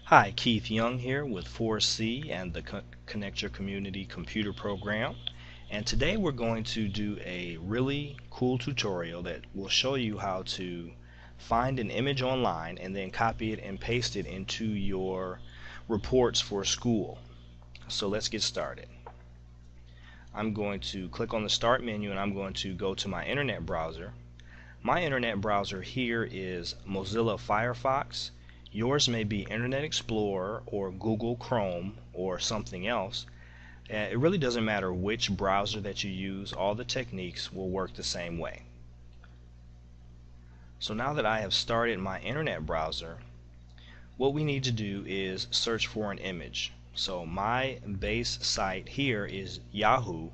Hi, Keith Young here with 4C and the Connect Your Community computer program. And today we're going to do a really cool tutorial that will show you how to find an image online and then copy it and paste it into your reports for school. So let's get started. I'm going to click on the Start menu and I'm going to go to my internet browser. My internet browser here is Mozilla Firefox. Yours may be Internet Explorer or Google Chrome or something else. It really doesn't matter which browser that you use, all the techniques will work the same way. So now that I have started my internet browser, what we need to do is search for an image. So my base site here is Yahoo,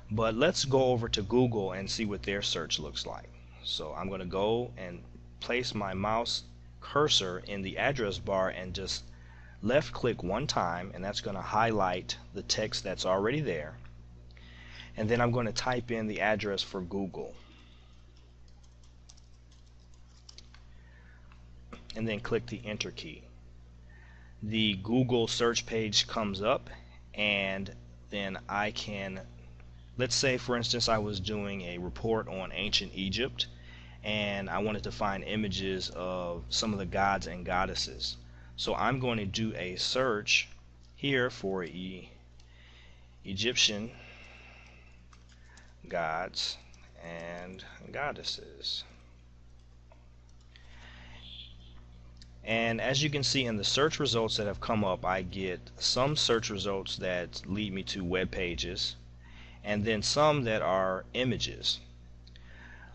but let's go over to Google and see what their search looks like. So I'm going to go and place my mouse cursor in the address bar and just left click one time, and that's going to highlight the text that's already there. And then I'm going to type in the address for Google and then click the enter key. The Google search page comes up, and then I can, let's say for instance I was doing a report on ancient Egypt and I wanted to find images of some of the gods and goddesses. So I'm going to do a search here for Egyptian gods and goddesses. And as you can see in the search results that have come up, I get some search results that lead me to web pages and then some that are images.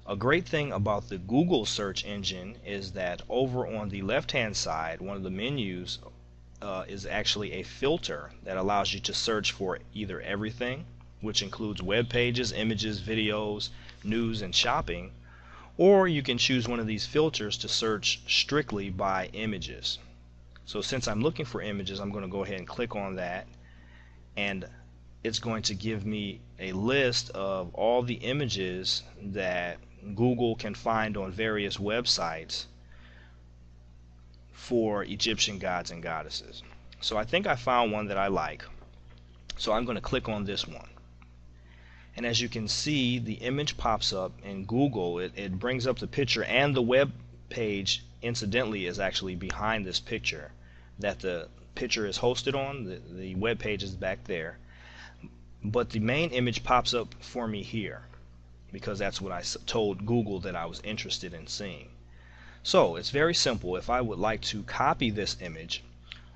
A great thing about the Google search engine is that over on the left hand side, one of the menus is actually a filter that allows you to search for either everything, which includes web pages, images, videos, news, and shopping, or you can choose one of these filters to search strictly by images. So since I'm looking for images, I'm going to go ahead and click on that, and it's going to give me a list of all the images that Google can find on various websites for Egyptian gods and goddesses. So I think I found one that I like, so I'm going to click on this one. And as you can see, the image pops up in Google. It brings up the picture, and the web page incidentally is actually behind this picture that the picture is hosted on. The web page is back there, but the main image pops up for me here because that's what I told Google that I was interested in seeing. So it's very simple. If I would like to copy this image,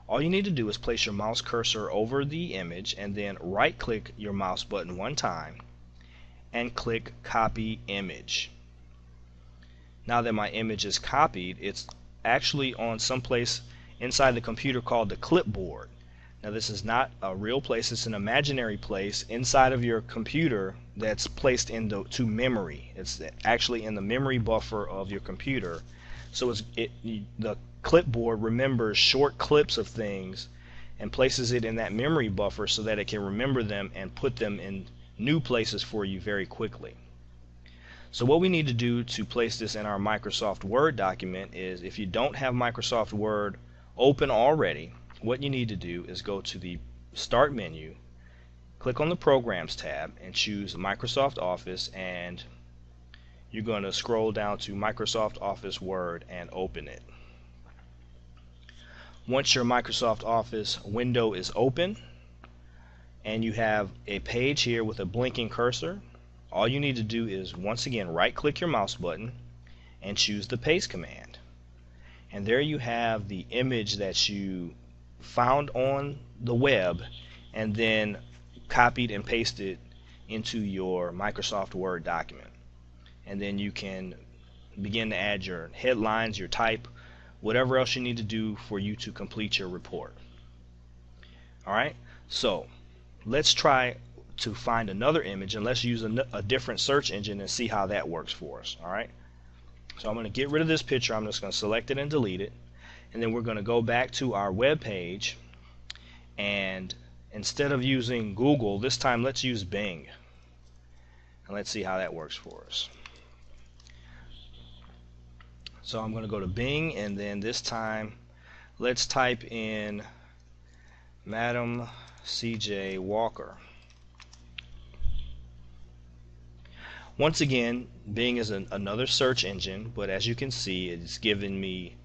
all you need to do is place your mouse cursor over the image and then right click your mouse button one time and click copy image. Now that my image is copied, it's actually on some place inside the computer called the clipboard. Now this is not a real place, it's an imaginary place inside of your computer that's placed into memory. It's actually in the memory buffer of your computer. So the clipboard remembers short clips of things and places it in that memory buffer so that it can remember them and put them in new places for you very quickly. So what we need to do to place this in our Microsoft Word document is, if you don't have Microsoft Word open already, what you need to do is go to the Start menu, click on the Programs tab, and choose Microsoft Office, and you're going to scroll down to Microsoft Office Word and open it. Once your Microsoft Office window is open and you have a page here with a blinking cursor, all you need to do is once again right click your mouse button and choose the paste command. And there you have the image that you found on the web and then copied and pasted into your Microsoft Word document. And then you can begin to add your headlines, your type, whatever else you need to do for you to complete your report. Alright, so let's try to find another image, and let's use a different search engine and see how that works for us. Alright, so I'm going to get rid of this picture. I'm just going to select it and delete it, and then we're going to go back to our web page, and instead of using Google, this time let's use Bing. And let's see how that works for us. So I'm going to go to Bing, and then this time let's type in Madam C.J. Walker. Once again, Bing is another search engine, but as you can see, it's giving me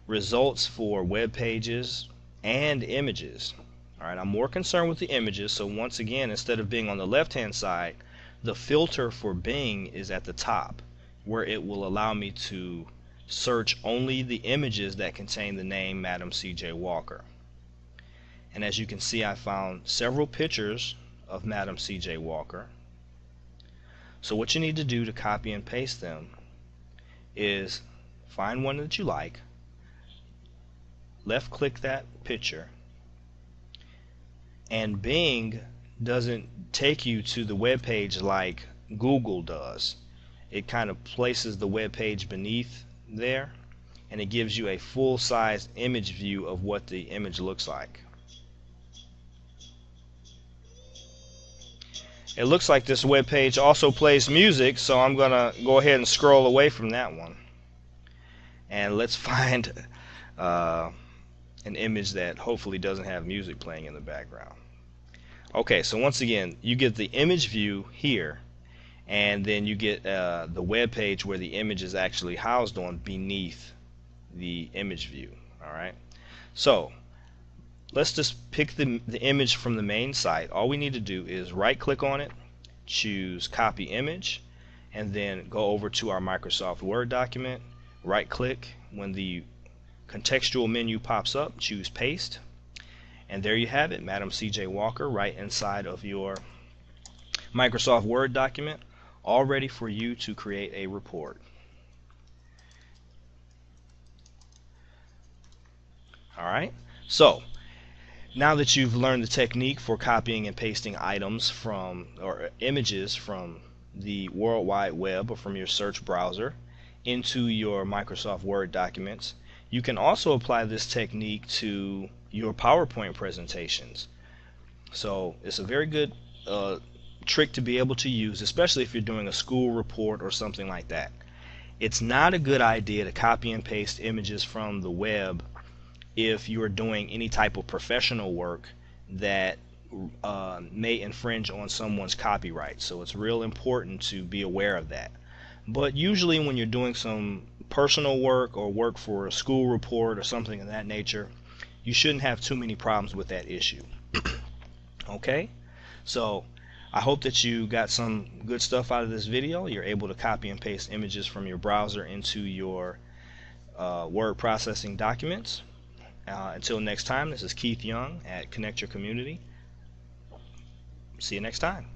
results for web pages and images. Alright, I'm more concerned with the images, so once again, instead of being on the left hand side, the filter for Bing is at the top, where it will allow me to search only the images that contain the name Madam C.J. Walker. And as you can see, I found several pictures of Madam C.J. Walker. So what you need to do to copy and paste them is find one that you like, left click that picture, and Bing doesn't take you to the web page like Google does. It kind of places the web page beneath there, and it gives you a full-size image view of what the image looks like. It looks like this web page also plays music, so I'm gonna go ahead and scroll away from that one, and let's find an image that hopefully doesn't have music playing in the background. Okay, so once again, you get the image view here, and then you get the web page where the image is actually housed on beneath the image view. Alright, so let's just pick the image from the main site. All we need to do is right click on it, choose copy image, and then go over to our Microsoft Word document, right click. When the contextual menu pops up, choose paste, and there you have it, Madam C.J. Walker, right inside of your Microsoft Word document, all ready for you to create a report. Alright, so now that you've learned the technique for copying and pasting items from, or images from the World Wide Web or from your search browser into your Microsoft Word documents, you can also apply this technique to your PowerPoint presentations. So it's a very good trick to be able to use, especially if you're doing a school report or something like that. It's not a good idea to copy and paste images from the web if you are doing any type of professional work that may infringe on someone's copyright. So it's real important to be aware of that. But usually when you're doing some personal work or work for a school report or something of that nature, you shouldn't have too many problems with that issue. Okay, so I hope that you got some good stuff out of this video. You're able to copy and paste images from your browser into your word processing documents. Until next time, this is Keith Young at Connect Your Community. See you next time.